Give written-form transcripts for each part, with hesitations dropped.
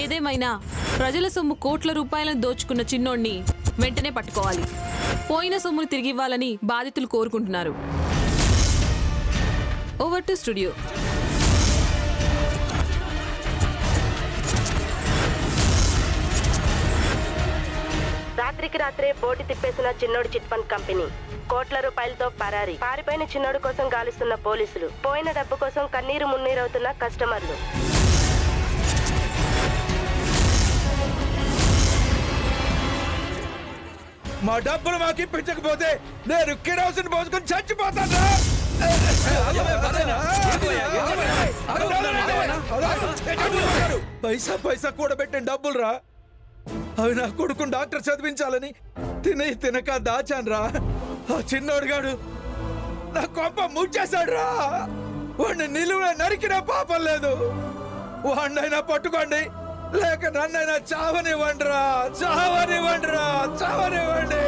ఏదేమైనా ప్రజల సొమ్ము కోట్ల రూపాయలను దోచుకున్న చిన్నోణ్ణి వెంటనే పట్టుకోవాలి. పోయిన సొమ్మును తిరిగి ఇవ్వాలని బాధితులు కోరుకుంటున్నారు. Over to studio. రాత్రికి రాత్రే బోటి తిప్పేసిన చిన్నోడు చిట్ ఫండ్ కంపెనీ కోట్ల రూపాయలతో పరారి. పారిపోయిన చిన్నోడు కోసం గాలిస్తున్న పోలీసులు, పోయిన డబ్బు కోసం కన్నీరు మున్నీరవుతున్న కస్టమర్లు. మా డబ్బులు మాకు ఇప్పించకపోతే నేను కిరోసిన్ పోసుకొని చచ్చిపోతాను. పైసా పైసా కూడబెట్టిన డబ్బులు రా, అవి నా కొడుకుని డాక్టర్ చదివించాలని తినక దాచాను రా. ఆ చిన్నోడుగాడు నా కొంప ముంచేశాడు రా. వాడిని నిలువ నరికినా పాపం లేదు. వాడినైనా పట్టుకోండి, లేక నన్నైనా చావనివ్వండి రా. చావనివ్వండి రా, చావనివ్వండి,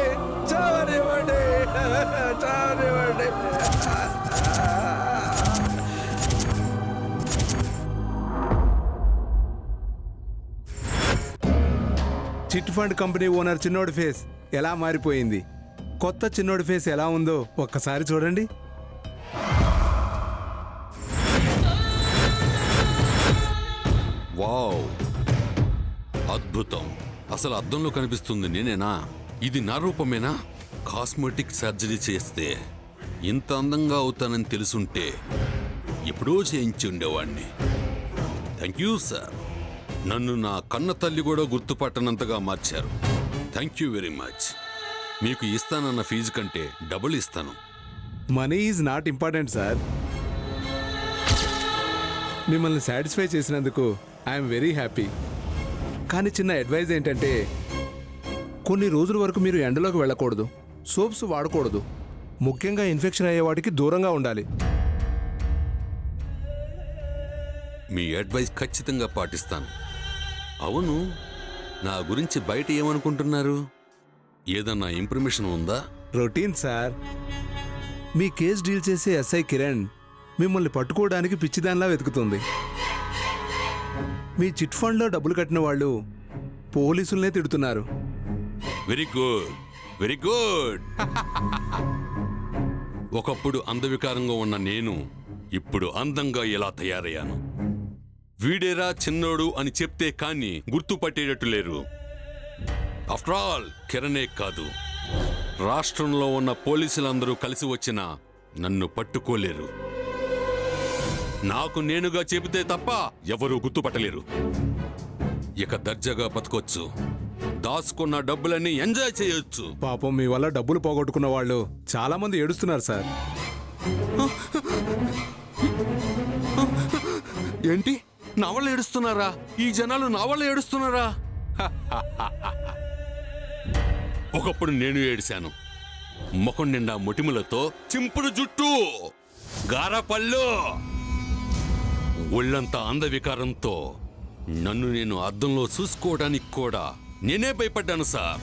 చావనివ్వండి, చావనివ్వండి. చిట్ ఫండ్ కంపెనీ ఓనర్ చిన్నోడి ఫేస్ ఎలా మారిపోయింది, కొత్త చిన్నోడి ఫేస్ ఎలా ఉందో ఒక్కసారి చూడండి. వావ్, అద్భుతం. అసలు అద్దంలో కనిపిస్తుంది నేనేనా? ఇది నా రూపమేనా? కాస్మెటిక్ సర్జరీ చేస్తే ఇంత అందంగా అవుతానని తెలుసుంటే ఎప్పుడో చేయించి ఉండేవాడిని. Thank you sir. నన్ను నా కన్న తల్లి కూడా గుర్తుపట్టనంతగా మార్చారు. Thank you very much. మీకు ఇస్తానన్న ఫీజు కంటే డబుల్ ఇస్తాను. Money is not important sir. మిమ్మల్ని సాటిస్ఫై చేసినందుకు ఐఎమ్ వెరీ హ్యాపీ. కానీ చిన్న అడ్వైజ్ ఏంటంటే, కొన్ని రోజుల వరకు మీరు ఎండలోకి వెళ్ళకూడదు, సోప్స్ వాడకూడదు, ముఖ్యంగా ఇన్ఫెక్షన్ అయ్యే వాటికి దూరంగా ఉండాలి. మీ అడ్వైస్ ఖచ్చితంగా పాటిస్తాను. అవును, నా గురించి బయట ఏమనుకుంటున్నారు? ఏదన్నా ఇన్ఫర్మేషన్ ఉందా? Routine sir. మీ కేసు డీల్ చేసే ఎస్ఐ కిరణ్ మిమ్మల్ని పట్టుకోవడానికి పిచ్చిదానిలా వెతుకుతుంది. మీ చిట్ ఫండ్లో డబ్బులు కట్టిన వాళ్ళు పోలీసులనే తిడుతున్నారు. Very good, very good. ఒకప్పుడు అందవికారంగా ఉన్న నేను ఇప్పుడు అందంగా ఎలా తయారయ్యాను. వీడేరా చిన్నోడు అని చెప్తే కానీ గుర్తుపట్టేటట్టు లేరు. ఆఫ్టర్ ఆల్ కిరణే కాదు, రాష్ట్రంలో ఉన్న పోలీసులందరూ కలిసి వచ్చినా నన్ను పట్టుకోలేరు. నాకు నేనుగా చెబితే తప్ప ఎవరూ గుర్తుపట్టలేరు. ఇక దర్జాగా బతకొచ్చు, దాచుకున్న డబ్బులన్నీ ఎంజాయ్ చేయొచ్చు. పాపం మీ వల్ల డబ్బులు పోగొట్టుకున్న వాళ్ళు చాలా మంది ఏడుస్తున్నారు సార్. ఏంటి, నా వల్ల ఏడుస్తున్నారా? ఈ జనాలు నా వల్ల ఏడుస్తున్నారా? ఒకప్పుడు నేను ఏడిశాను. ముఖం నిండా మొటిములతో, చింపుడు జుట్టు, గారపళ్ళు, ఒళ్ళంతా అందవికారంతో నన్ను నేను అద్దంలో చూసుకోవడానికి కూడా నేనే భయపడ్డాను సార్.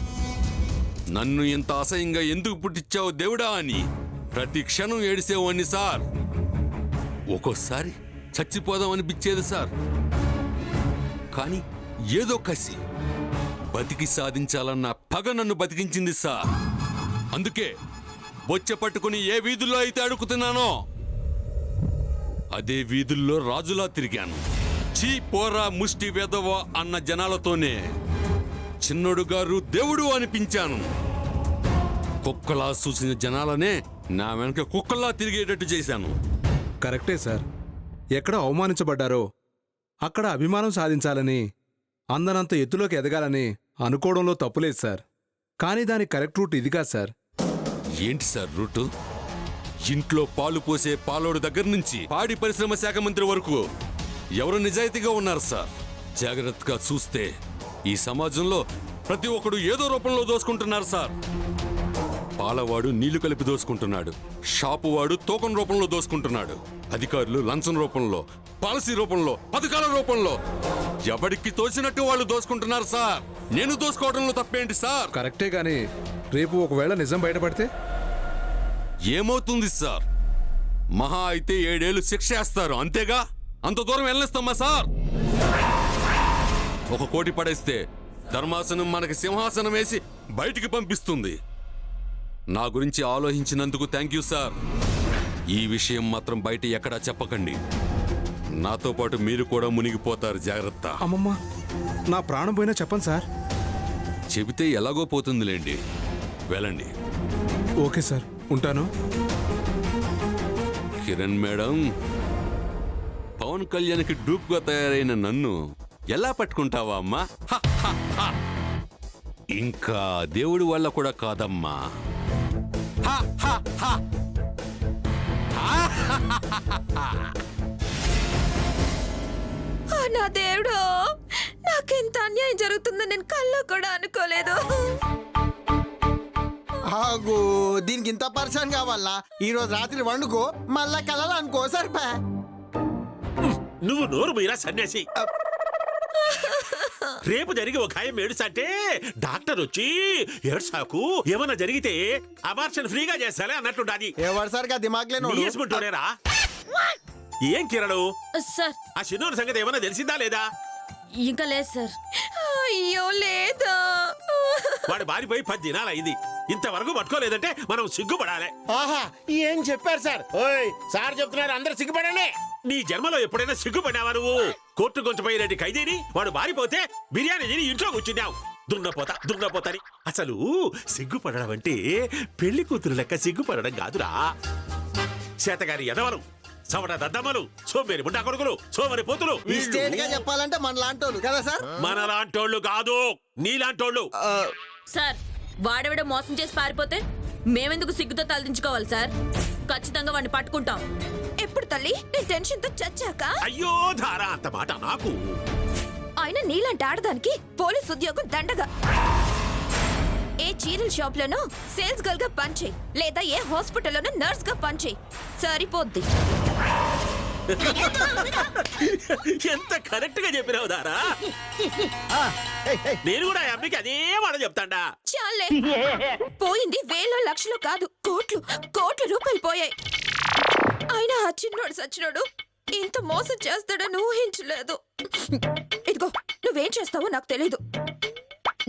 నన్ను ఇంత అసహ్యంగా ఎందుకు పుట్టించావు దేవుడా అని ప్రతి క్షణం ఏడిసేవాణ్ణి సార్. ఒక్కోసారి చచ్చిపోదాం అనిపించేది సార్. కానీ ఏదో కసి, బతికి సాధించాలన్న పగ నన్ను బతికించింది సార్. అందుకే బొచ్చ పట్టుకుని ఏ వీధుల్లో అయితే అడుగుతున్నానో అదే వీధుల్లో రాజులా తిరిగాను. చీ పోరా ముష్టి వెదవ అన్న జనాలతోనే చిన్నోడు గారు దేవుడు అనిపించాను. కుక్కలా చూసిన జనాలనే నా వెనక కుక్కల్లా తిరిగేటట్టు చేశాను. కరెక్టే సార్. ఎక్కడ అవమానించబడ్డారో అక్కడ అభిమానం సాధించాలని, అందనంత ఎత్తులోకి ఎదగాలని అనుకోవడంలో తప్పులేదు సార్. కానీ దాని కరెక్ట్ రూట్ ఇది కాదు సార్. ఏంటి సార్ రూటు? ఇంట్లో పాలు పోసే పాలోడు దగ్గర నుంచి పాడి పరిశ్రమ శాఖ మంత్రి వరకు ఎవరు నిజాయితీగా ఉన్నారు సార్? జాగ్రత్తగా చూస్తే ఈ సమాజంలో ప్రతి ఒక్కడు ఏదో రూపంలో దోసుకుంటున్నారు సార్. పాలవాడు నీళ్లు కలిపి దోసుకుంటున్నాడు, షాపు వాడు టోకన్ రూపంలో దోసుకుంటున్నాడు, అధికారులు లంచం రూపంలో, పాలసీ రూపంలో, పథకాల రూపంలో ఎవరికి తోచినట్టు వాళ్ళు దోసుకుంటున్నారు సార్. నేను దోసుకోవడంలో తప్పేంటి సార్? కరెక్టే, గాని రేపు ఒకవేళ నిజం బయటపడితే ఏమవుతుంది సార్? మహా అయితే 7 ఏళ్ళు శిక్ష వేస్తారు అంతేగా. అంత దూరం వెళ్ళనిస్తామా సార్? 1 కోటి పడేస్తే ధర్మాసనం మనకి సింహాసనం వేసి బయటికి పంపిస్తుంది. నా గురించి ఆలోచించినందుకు థ్యాంక్ యూ సార్. ఈ విషయం మాత్రం బయట ఎక్కడా చెప్పకండి. నాతో పాటు మీరు కూడా మునిగిపోతారు, జాగ్రత్త. అమ్మమ్మ, నా ప్రాణం పోయినా చెప్పండి సార్. చెబితే ఎలాగో పోతుందిలేండి, వెళ్ళండి. ఓకే సార్, ఉంటాను. కిరణ్ మేడం, పవన్ కళ్యాణ్కి డూప్గా తయారైన నన్ను ఎలా పట్టుకుంటావా అమ్మా? హ, హ, హ. ఇంకా దేవుడి వల్ల కూడా కాదమ్మా. హ, హ, హ. నా దేవుడు, నాకెంత అన్యాయం జరుగుతుందని నేను కల్లో కూడా అనుకోలేదు. ఆగు, దీనికి ఇంత పర్సన్ కావాలా? ఈ రోజు రాత్రి వండుకో, మళ్ళా కలలు అనుకో సరిపా. నువ్వు నోరు మీరా సన్యాసి. రేపు జరిగి ఒక ఖాయం ఏడుసంటే డాక్టర్ వచ్చి ఏడ్సాకు ఏమన్నా జరిగితే అబార్షన్ ఫ్రీగా చేస్తాలే అన్నట్లుండాది. ఎవరు సార్ గా దిమాగ్లే నోడు. వేసుకుంటూనేరా? ఏం కిరణు, సార్, ఆ చిన్నోని సంగతి ఏమన్నా తెలిసిందా లేదా? ఇంకా లేదు సార్. అయ్యో లేదా. వాడు బారిపోయి 10 దినాలు అయింది, ఇంతవరకు పట్టుకోలేదంటే మనం సిగ్గుపడాలి. ఆహా, ఏం చెప్పారు సార్? ఓయ్ సార్ చెప్తున్నారు, అందరు సిగ్గుపడండి. నీ జన్మలో ఎప్పుడైనా సిగ్గుపడ్డావా నువ్వు? కోర్టు కొంచెం పోయినట్టు ఖైదీని వాడు బారిపోతే బిర్యానీ తిని ఇంట్లో కూర్చున్నావు. దున్నపోతని. అసలు సిగ్గుపడడం అంటే పెళ్లి కూతురు లెక్క సిగ్గుపడడం కాదురా. చేతగారి ఎదవలు, సవట దద్దమ్మలు, సోమేరి ముండా కొడుకులు, సోమరి పోతులు, ఈ స్టేట్ గా చెప్పాలంటే మన లాంటోళ్ళు కదా సార్. మన లాంటోళ్ళు కాదు, నీలాంటోళ్ళు. సార్, వాడెవడో మోసం చేసి పారిపోతే మేమెందుకు సిగ్గుతో తలదించుకోవాలి సార్? ఖచ్చితంగా వాడిని పట్టుకుంటాం. ఎప్పుడు తల్లి, నీ టెన్షన్ తో చచ్చాక? అయ్యో ధారా, అంత మాట నాకు. ఆయన నీలాంటి ఆడదానికి పోలీస్ ఉద్యోగం దండగా. ఏ చీరల షాప్ లోనో సేల్స్ గర్ల్ గా పనిచేయి, లేదా ఏ హాస్పిటల్లోనో నర్స్ గా పనిచేయి, సరిపోద్ది. ఎంత కరెక్ట్ గా చెప్పినావు దారా. నేను కూడా ఆ అమ్మికి అదే మాట చెప్తాండా. చాలే, పోయింది వేలో లక్షలు కాదు, కోట్ల రూపాయలు పోయాయి. అయినా ఆ చిన్నోడు సచ్చినోడు ఇంత మోసం చేస్తాడని ఊహించలేదు. ఇదిగో, నువ్వేం చేస్తావో నాకు తెలీదు.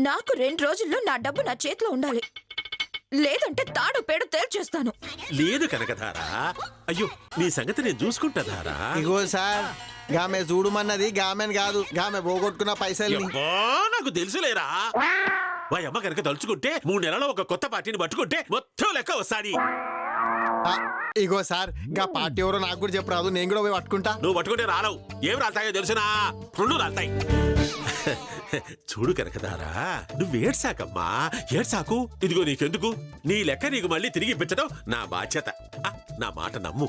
నాకు 2 రోజుల్లో నా డబ్బు నా చేతిలో ఉండాలి, లేదంటే తాడు పేడు తేల్చేస్తాను. లేదు కనకధారా, అయ్యో నీ సంగతి నేను చూసుకుంటా ధారా. ఇగో సార్, గామె చూడమన్నది గామెన్ కాదు, గామె పోగొట్టుకున్న పైసల్ని. యబ్బా, నాకు తెలుసులేరా. మా అమ్మ కనుక తలుచుకుంటే 3 నెలల్లో ఒక కొత్త పార్టీని పట్టుకుంటే మొత్తం లెక్క వస్తాది. ఆ, ఇగో సార్, గా పార్టీ ఎవరో నాకు కూడా చెప్పరాదు, నేను కూడా పోయి పట్టుకుంటా. నువ్వు పట్టుకుంటే రాలవు. ఏం రాల్తాయో తెలుసునా? 2 రాల్తాయి. చూడు కనకదారా, నువ్వు ఏడ్సాకమ్మా, ఏడ్సాకు. ఇదిగో నీకెందుకు, నీ లెక్క నీకు మళ్ళీ తిరిగి ఇప్పించడం నా బాధ్యత. నా మాట నమ్ము.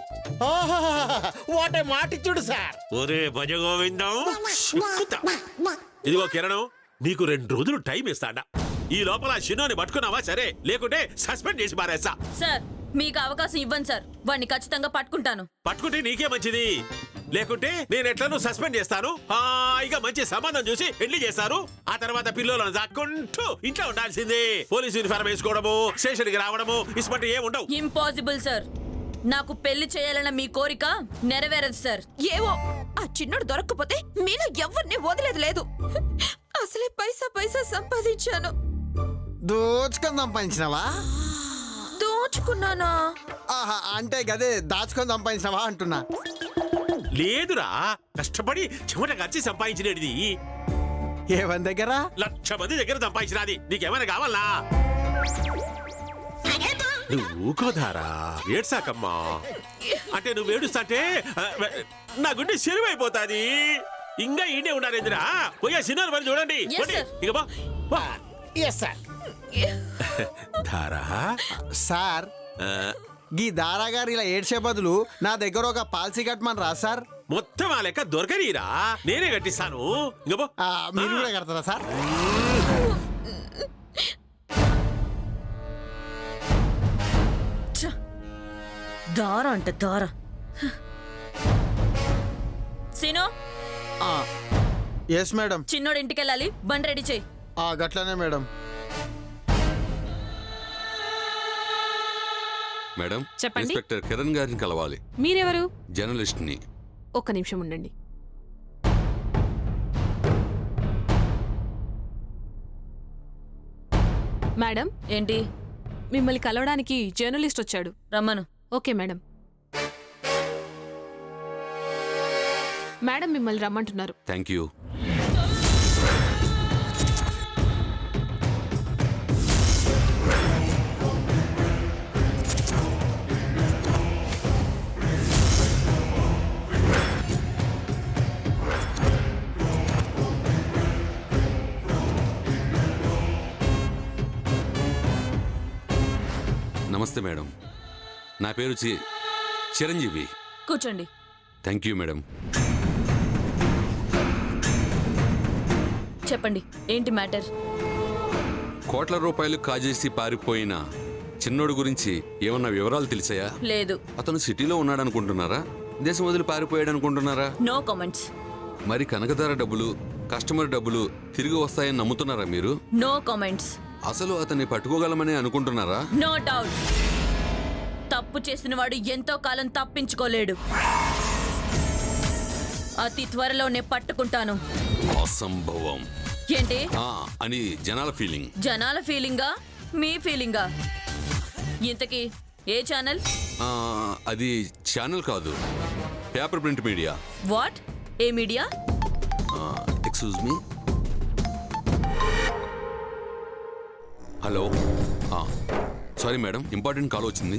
వాటే మాటిచ్చుడు సార్. ఒరే భజగోవిందం, సిక్కుతా. ఇదిగో కిరణం, నీకు 2 రోజులు టైం ఇస్తాడా. ఈ లోపల చిన్నోని పట్టుకున్నావా సరే, లేకుంటే సస్పెండ్ చేసి పారేస్తా. సార్, మీకు అవకాశం ఇవ్వండి సార్, వాడిని ఖచ్చితంగా పట్టుకుంటాను. పట్టుకుంటే నీకే మంచిది, లేకుంటే నేను ఎట్లను సస్పెండ్ చేస్తాను. హాయిగా మంచి సంబంధం చూసి పెళ్లి చేస్తారు. ఆ తర్వాత పిల్లలను దాక్కుంటూ ఇంట్లో ఉండాల్సిందే. పోలీసు యూనిఫారం వేసుకోవడము, స్టేషన్ కి రావడము ఇటువంటి ఏం ఉండవు. ఇంపాసిబుల్ సార్, నాకు పెళ్లి చేయాలన్న మీ కోరిక నెరవేరదు సార్. ఏవో, ఆ చిన్నోడు దొరక్కపోతే మీలో ఎవరిని వదిలేదు లేదు. అసలే పైసా సంపాదించాను. దోచుకొని సంపాదించినవా? దోచుకున్నానా? ఆహా, అంటే గదే దాచుకొని సంపాదించినవా అంటున్నా. లేదురా, కష్టపడి చెమట ఖర్చి సంపాదించినది. ఏవన్ దగ్గర 1,00,000 మంది దగ్గర సంపాదించినది. నీకేమైనా కావాలా? నువ్వు ఊకోదారా, ఏడ్సాకమ్మా. అంటే నువ్వు ఏడుస్తాంటే నా గుండె చెరువైపోతాది. ఇంకా ఈడే ఉండాలేదురా. పోయా సినిమాలు మరి చూడండి. Yes, sir. ఇక బా. Yes sir. ధారా, సార్, గీ దారా గారు ఇలా ఏడ్చే బదులు నా దగ్గర ఒక పాలసీ కట్టమని రా సార్. మొత్తం ఆ లెక్క దొరకనీరా, నేనే కట్టిస్తాను. ఇక బా. మీరు కూడా కడతారా సార్? దార అంటే దార. Seenu, yes madam. చిన్నోడు ఇంటికి వెళ్ళాలి, బండి రెడీ చేయి. గట్లనే మేడం. మేడం, చెప్పండి. ఇన్స్పెక్టర్ కిరణ్ గారిని కలవాలి. మీరెవరు? జర్నలిస్ట్ని. ఒక్క నిమిషం ఉండండి. మేడం, ఏంటి? మిమ్మల్ని కలవడానికి జర్నలిస్ట్ వచ్చాడు. రమ్మను. Okay madam. మేడం మిమ్మల్ని రమ్మంటున్నారు. Thank you. నమస్తే మేడం, నా పేరు చిరంజీవి. కూర్చోండి. Thank you madam. చెప్పండి, ఏంటి మ్యాటర్? కోట్ల రూపాయలు కాజేసి పారిపోయిన చిన్నోడు గురించి ఏమన్నా వివరాలు తెలిసాయా? లేదు. అతను సిటీలో ఉన్నాడనుకుంటున్నారా, దేశం వదిలి పారిపోయాడు అనుకుంటున్నారా? No comments. మరి కనకదార డబ్బులు, కస్టమర్ డబ్బులు తిరిగి వస్తాయని నమ్ముతున్నారా మీరు? No comments. అసలు అతన్ని పట్టుకోగలమని అనుకుంటున్నారా? No doubt. తప్పు చేసిన వాడు ఎంతో కాలం తప్పించుకోలేడు. అతి త్వరలోనే పట్టుకుంటాను. అసంభవం ఏంటి అని జనాల ఫీలింగ్. జనాల ఫీలింగా, మీ ఫీలింగా? ఇంతకీ ఏ ఛానల్? అది ఛానల్ కాదు, paper print media. What? A media? Excuse me. Hello, sorry madam, important call వచ్చింది.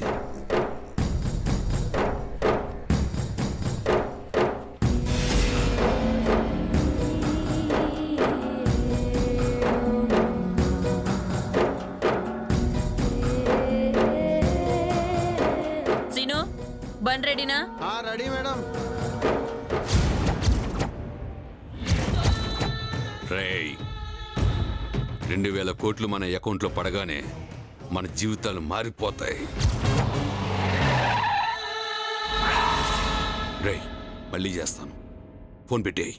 సీను, బండ్ రెడీనా? Ready madam. రేయ్, 2000 కోట్లు మన అకౌంట్లో పడగానే మన జీవితాలు మారిపోతాయి. రేయ్, మళ్ళీ చేస్తాను, ఫోన్ పెట్టేయ్.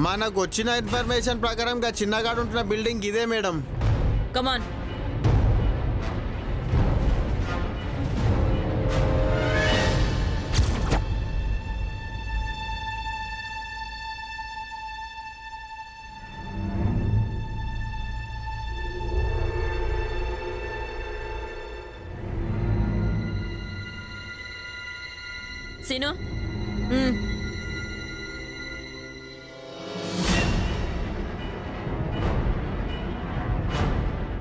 మనకు వచ్చిన ఇన్ఫర్మేషన్ ప్రకారం చిన్నగాడు ఉంటున్న బిల్డింగ్ ఇదే మేడం. కమాన్. సీను,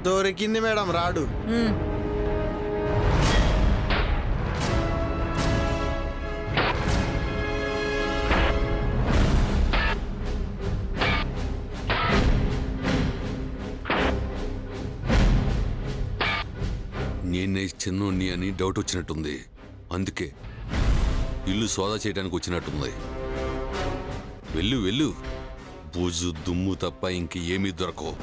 దొరికింది మేడం రాడు. నేనే చిన్నోణ్ణి అని డౌట్ వచ్చినట్టుంది, అందుకే ఇల్లు సోదా చేయడానికి వచ్చినట్టుంది. వెళ్ళు వెళ్ళు, బూజు దుమ్ము తప్ప ఇంక ఏమీ దొరకవు.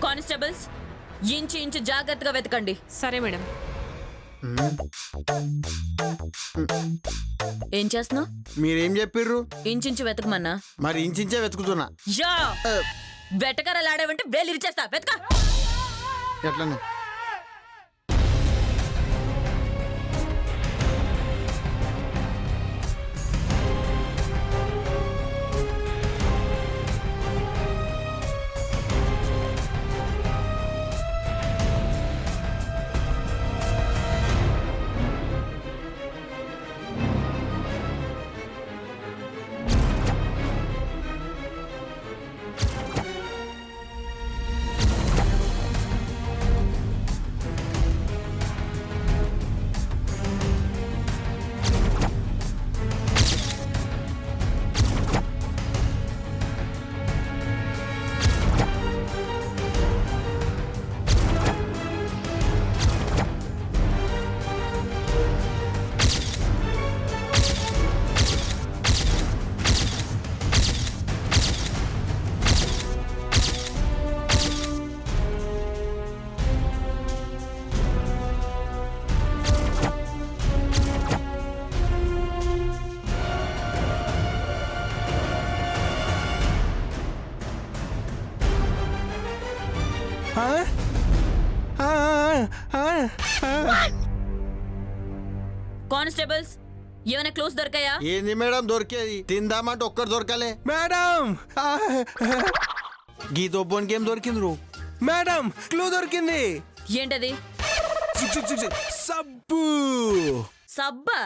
కానిస్టేబుల్స్, ఇంచు ఇంచు జాగ్రత్తగా వెతకండి. సరే మేడం. ఏం చేస్తున్నావు? మీరేం చెప్పిర్రు? ఇంచించు వెతకమన్నా. మరి ఇంచించే వెతుకుతున్నా. యా, వెటకరలాడేవంటే వేలు ఇరిచేస్తా. వెతక. ఎట్లనే కానిస్టేబుల్స్ ఏమైనా క్లోజ్ దొరికాయా? ఏంది మేడం దొరికేది? తిందామంటే ఒక్కరు దొరకలే మేడం గీత ఒబ్బోనికి ఏం దొరికింది రూ? మేడం క్లూ దొరికింది. ఏంటది? సబ్బు. సబ్బా?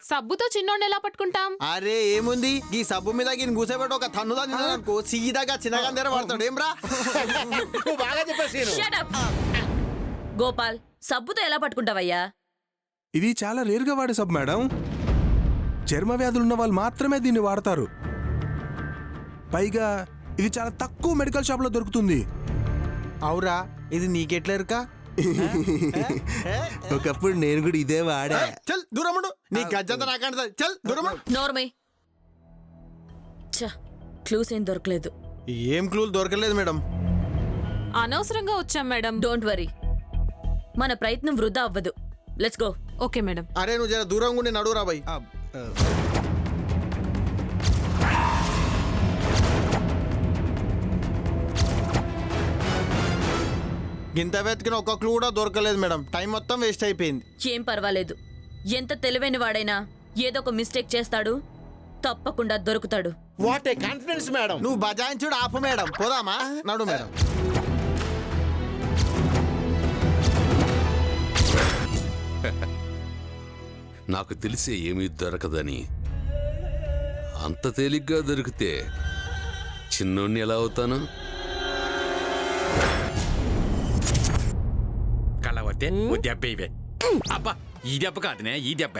సబ్బుతో చిన్నోడిని ఎలా పట్టుకుంటాం? అరే ఏముంది ఈ సబ్బు మీద గిన్ కూసేపెట్టి ఒక తన్నుదా అనుకో సీదాగా చిన్నగా దగ్గర పడతాడు. ఏం రా నువ్వు బాగా చెప్పేసి Shut up. గోపాల్, సబ్బుతో ఎలా పట్టుకుంటావయ్యా? ఇది చాలా రేరుగా వాడే సబ్బు మేడం. చర్మ వ్యాధులు ఉన్న వాళ్ళు మాత్రమే దీన్ని వాడతారు. పైగా ఇది చాలా తక్కువ మెడికల్ షాప్ లో దొరుకుతుంది. అవురా ఇది నీకెట్లేరుకా? ఒకప్పుడు నేను కూడా ఇదే వాడా. చల్ దూరముడు నీ గజ్జంతా నాకంటే చల్ దూరముడు. నోర్మై. క్లూస్ ఏం దొరకలేదు. ఏం క్లూలు దొరకలేదు మేడం. అనవసరంగా వచ్చాం మేడం. డోంట్ వరీ, మన ప్రయత్నం వృధా అవ్వదు. Let's go. Okay madam. అరే నువ్వు జర దూరంగా ఉండి నడువురా బాయ్. గింత వెతికిన ఒక్క క్లూ కూడా దొరకలేదు మేడం. టైం మొత్తం వేస్ట్ అయిపోయింది. ఏం పర్వాలేదు, ఎంత తెలివైన వాడైనా ఏదో ఒక మిస్టేక్ చేస్తాడు, తప్పకుండా దొరుకుతాడు. What a confidence madam. నువ్వు బజాయించుడు ఆపు మేడం. పోదామా? నడు మేడం. నాకు తెలిసే ఏమీ దొరకదని. అంత తేలిగ్గా దొరికితే చిన్నోడిని ఎలా అవుతాను? కళ్ళవతే ఓ దెబ్బ ఇవే. అబ్బా ఈ దెబ్బ కాదునే, ఈ దెబ్బ.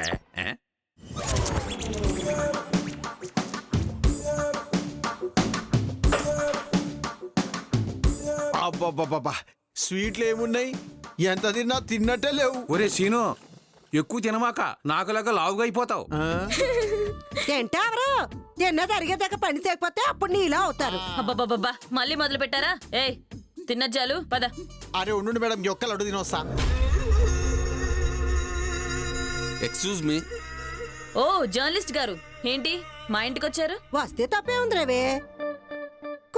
అబ్బబ్బబ్బా స్వీట్లు ఏమున్నాయి? ఎంత తిన్నా తిన్నట్టే లేవు. ఒరే సీను, ఎక్కువ తినమాక, నాకులాగా లావుగా అయిపోతావు. తింటావరు తిన్న జరిగేదాకా పని చేయకపోతే అప్పుడు నీలా అవుతారు. అబ్బబ్బబ్బా, మళ్ళీ మొదలు పెట్టారా? ఏయ్ తిన్నజ్జాలు పద. అరే ఉండు మేడం, ఒక్కలు అడుగు తినొస్తా. Excuse me. ఓ జర్నలిస్ట్ గారు, ఏంటి మా ఇంటికి వచ్చారు? వస్తే తప్పే ఉంది రవి.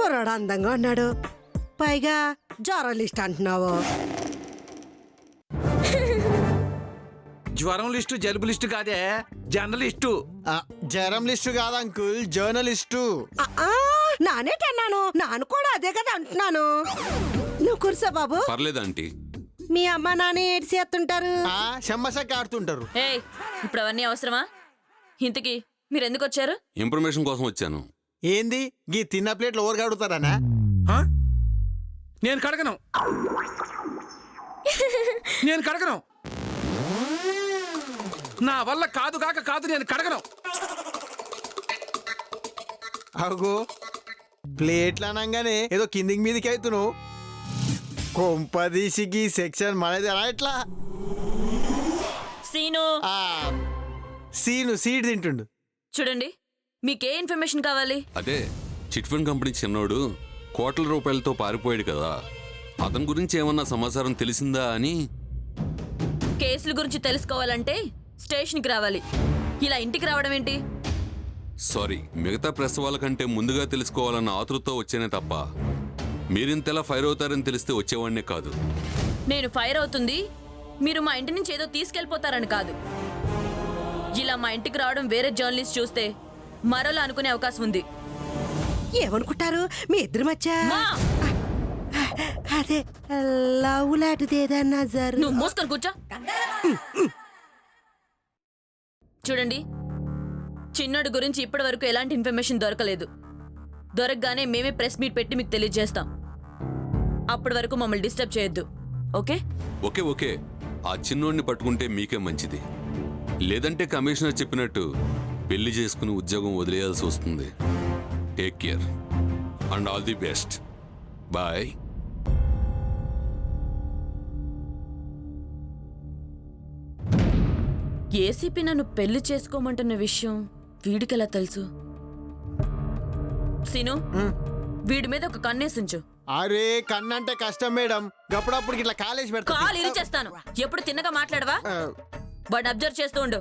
కుర్రాడు అందంగా ఉన్నాడు, పైగా జర్నలిస్ట్ అంటున్నావు. జ్వరం లిస్టు జలుబు లిస్టు కాదే, జర్నలిస్టు. జ్వరం లిస్టు కాదు అంకుల్, జర్నలిస్టు. నానేటన్నాను, నాను కూడా అదే కదా అంటున్నాను. నువ్వు కూర్చో బాబు. పర్లేదు ఆంటీ. మీ అమ్మ నాన్న ఏడు చేస్తుంటారు? చెమ్మసక్క ఆడుతుంటారు. ఏయ్ ఇప్పుడు అవన్నీ అవసరమా? ఇంతకీ మీరు ఎందుకు వచ్చారు? ఇన్ఫర్మేషన్ కోసం వచ్చాను. ఏంది గీ తిన్న ప్లేట్లు ఓవర్ కడుగుతారనా? నేను కడగను, నేను కడగను. నా వల్ల కాదు కాక కాదు, నేను కడగను. అగో ప్లేట్లు అనగానే ఏదో కిందికి మీదికి అవుతున్నావు. కొంపదీసికి సెక్షన్ మనది అలా ఎట్లా? సీను సీను సీడ్ తింటుండు. చూడండి, మీకే ఇన్ఫర్మేషన్ కావాలి? అదే చిట్ ఫండ్ కంపెనీ చిన్నోడు కోట్ల రూపాయలతో పారిపోయాడు కదా, అతని గురించి ఏమన్నా సమాచారం తెలిసిందా అని. కేసుల గురించి తెలుసుకోవాలంటే స్టేషన్కి రావాలి, ఇలా ఇంటికి రావడం ఏంటి? సారీ, మిగతా ప్రెస్ వాళ్ళకంటే ముందుగా తెలుసుకోవాలన్న ఆతృతతో వచ్చేనే తప్ప మీరింతలా ఫైర్ అవుతారని తెలిస్తే వచ్చేవాడినే కాదు. నేను ఫైర్ అవుతుంది మీరు మా ఇంటి నుంచి ఏదో తీసుకెళ్ళిపోతారని కాదు. ఇలా మా ఇంటికి రావడం వేరే జర్నలిస్ట్ చూస్తే మరోలా అనుకునే అవకాశం ఉంది. ఏమనుకుంటారు మీ ఇద్దరి మధ్య? మా! అదే లవ్ లాంటిది ఏదన్నా నువ్వు మూసుకొని కూర్చో. చూడండి, చిన్నోడి గురించి ఇప్పటి వరకు ఎలాంటి ఇన్ఫర్మేషన్ దొరకలేదు. దొరకగానే మేమే ప్రెస్ మీట్ పెట్టి మీకు తెలియజేస్తాం. అప్పటి వరకు మమ్మల్ని డిస్టర్బ్ చేయొద్దు, ఓకే? ఓకే ఓకే, ఆ చిన్నోడిని పట్టుకుంటే మీకే మంచిది. లేదంటే కమిషనర్ చెప్పినట్టు పెళ్లి చేసుకుని ఉద్యోగం వదిలేయాల్సి వస్తుంది. Take care and all the best. Bye. ACP నన్ను పెళ్లి చేసుకోమంటున్న విషయం వీడికెలా తెలుసు? సీను, వీడి మీద ఒక కన్నేసుంచు. అరే కన్నంటే కష్టం మేడం, గప్పుడప్పుడు ఇట్లా కాలేజ్ పెడతా. కాలు ఇరిచేస్తాను. ఎప్పుడు తిన్నగా మాట్లాడవా? వాడిని అబ్జర్వ్ చేస్తూ ఉండు.